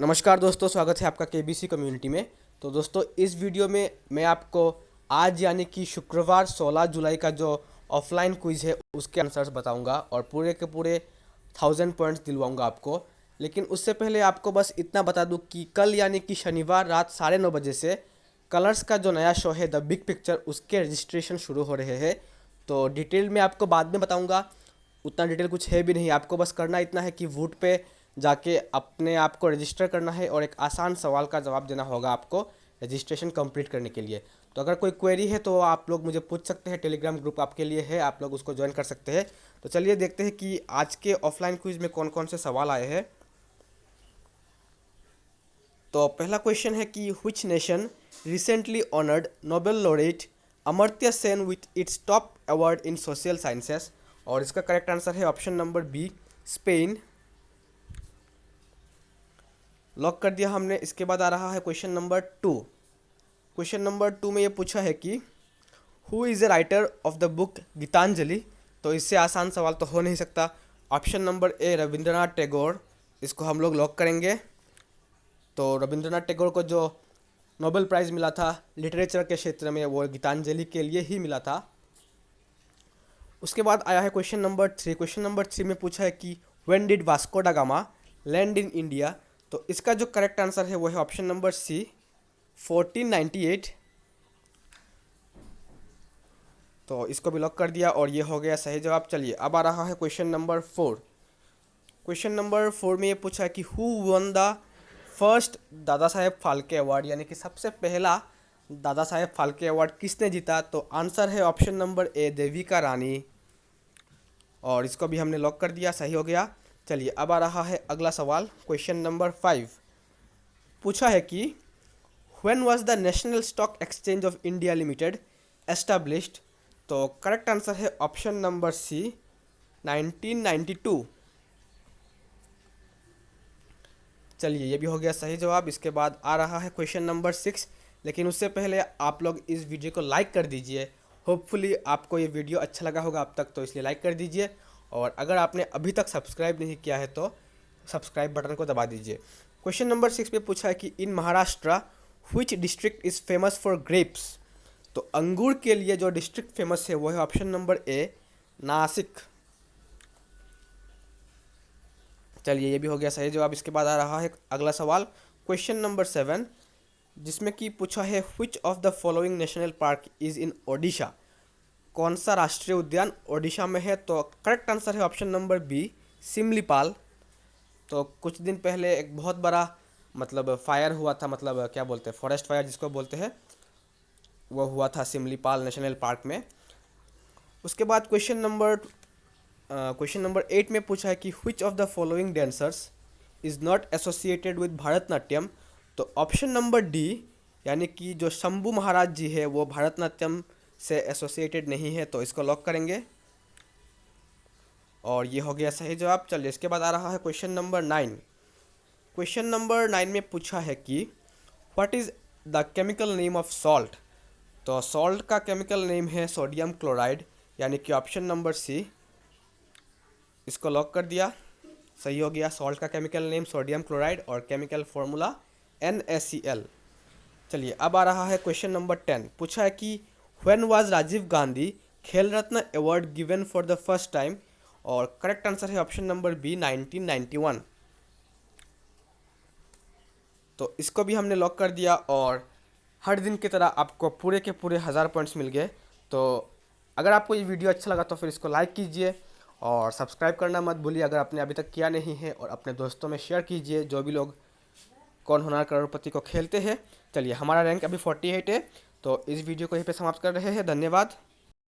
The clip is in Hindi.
नमस्कार दोस्तों, स्वागत है आपका केबीसी कम्युनिटी में। तो दोस्तों, इस वीडियो में मैं आपको आज यानी कि शुक्रवार 16 जुलाई का जो ऑफलाइन क्विज़ है उसके आंसर्स बताऊंगा और पूरे के पूरे 1000 पॉइंट्स दिलवाऊंगा आपको। लेकिन उससे पहले आपको बस इतना बता दूं कि कल यानी कि शनिवार रात 9:30 बजे से कलर्स का जो नया शो है द बिग पिक्चर, उसके रजिस्ट्रेशन शुरू हो रहे हैं। तो डिटेल में आपको बाद में बताऊंगा, उतना डिटेल कुछ है भी नहीं। आपको बस करना इतना है कि वूट पे जाके अपने आप को रजिस्टर करना है और एक आसान सवाल का जवाब देना होगा आपको रजिस्ट्रेशन कंप्लीट करने के लिए। तो अगर कोई क्वेरी है तो आप लोग मुझे पूछ सकते हैं, टेलीग्राम ग्रुप आपके लिए है, आप लोग उसको ज्वाइन कर सकते हैं। तो चलिए देखते हैं कि आज के ऑफलाइन क्विज में कौन कौन से सवाल आए हैं। तो पहला क्वेश्चन है कि which nation recently honoured Nobel laureate Amartya Sen with its top award in social sciences. और इसका करेक्ट आंसर है option number B, Spain. Lock कर दिया हमने। इसके बाद आ रहा है क्वेश्चन नंबर 2। क्वेश्चन नंबर 2 में ये पूछा है कि who is the writer of the book Gitanjali. तो इससे आसान सवाल तो हो नहीं सकता। Option number A, Rabindranath Tagore. इसको हम लोग लॉक करेंगे। तो रविंद्रनाथ टैगोर को जो नोबेल प्राइज़ मिला था लिटरेचर के क्षेत्र में, वो गीतांजलि के लिए ही मिला था। उसके बाद आया है क्वेश्चन नंबर 3। क्वेश्चन नंबर 3 में पूछा है कि व्हेन डिड वास्को दा गामा लैंड इन इंडिया। तो इसका जो करेक्ट आंसर है वो है ऑप्शन नंबर सी, 1498। तो इसको भी लॉक कर दिया और ये हो गया सही जवाब। चलिए अब आ रहा है क्वेश्चन नंबर 4। क्वेश्चन नंबर 4 में ये पूछा है कि who one the first Dada Saheb Phalke award, यानी कि सबसे पहला दादा साहेब फाल्के अवार्ड किसने जीता। तो आंसर है ऑप्शन नंबर ए, देविका रानी। और इसको भी हमने लॉक कर दिया, सही हो गया। चलिए अब आ रहा है अगला सवाल। क्वेश्चन नंबर 5 पूछा है कि when was the national stock exchange of India limited established. तो करेक्ट आंसर है ऑप्शन नंबर सी, 1992। चलिए ये भी हो गया सही जवाब। इसके बाद आ रहा है क्वेश्चन नंबर 6। लेकिन उससे पहले आप लोग इस वीडियो को लाइक कर दीजिए। होपफुली आपको ये वीडियो अच्छा लगा होगा अब तक, तो इसलिए लाइक कर दीजिए। और अगर आपने अभी तक सब्सक्राइब नहीं किया है तो सब्सक्राइब बटन को दबा दीजिए। क्वेश्चन नंबर 6 पे पूछा है कि in Maharashtra which district is famous for grapes. तो अंगूर के लिए जो डिस्ट्रिक्ट फेमस है वो है ऑप्शन नंबर ए, नासिक। चलिए ये भी हो गया सही जवाब। इसके बाद आ रहा है अगला सवाल, क्वेश्चन नंबर 7, जिसमें कि पूछा है which of the following national park is in Odisha. कौन सा राष्ट्रीय उद्यान ओडिशा में है। तो करेक्ट आंसर है ऑप्शन नंबर बी, सिमलीपाल। तो कुछ दिन पहले एक बहुत बड़ा फायर हुआ था, क्या बोलते हैं, फॉरेस्ट फायर जिसको बोलते हैं, वो हुआ था सिमलीपाल नेशनल पार्क में। उसके बाद क्वेश्चन नंबर 8 में पूछा है कि which of the following dancers is not associated with Bharatanatyam. तो ऑप्शन नंबर डी, यानी कि जो शंभू महाराज जी है वो भरतनाट्यम से एसोसिएटेड नहीं है। तो इसको लॉक करेंगे और ये हो गया सही जवाब। चलिए इसके बाद आ रहा है क्वेश्चन नंबर 9। क्वेश्चन नंबर 9 में पूछा है कि what is the chemical name of salt. तो सॉल्ट का केमिकल नेम है सोडियम क्लोराइड, यानी कि ऑप्शन नंबर सी। इसको लॉक कर दिया, सही हो गया। सॉल्ट का केमिकल नेम सोडियम क्लोराइड और केमिकल फॉर्मूला NaCl। चलिए अब आ रहा है क्वेश्चन नंबर 10। पूछा है कि when was Rajiv Gandhi Khel Ratna award given for the first time. और करेक्ट आंसर है ऑप्शन नंबर बी, 1991। तो इसको भी हमने लॉक कर दिया और हर दिन की तरह आपको पूरे के पूरे 1000 पॉइंट्स मिल गए। तो अगर आपको ये वीडियो अच्छा लगा तो फिर इसको लाइक कीजिए और सब्सक्राइब करना मत भूलिए अगर आपने अभी तक किया नहीं है, और अपने दोस्तों में शेयर कीजिए जो भी लोग कौन होना करोड़पति को खेलते हैं। चलिए हमारा रैंक अभी 48 है। तो इस वीडियो को यहीं पे समाप्त कर रहे हैं। धन्यवाद।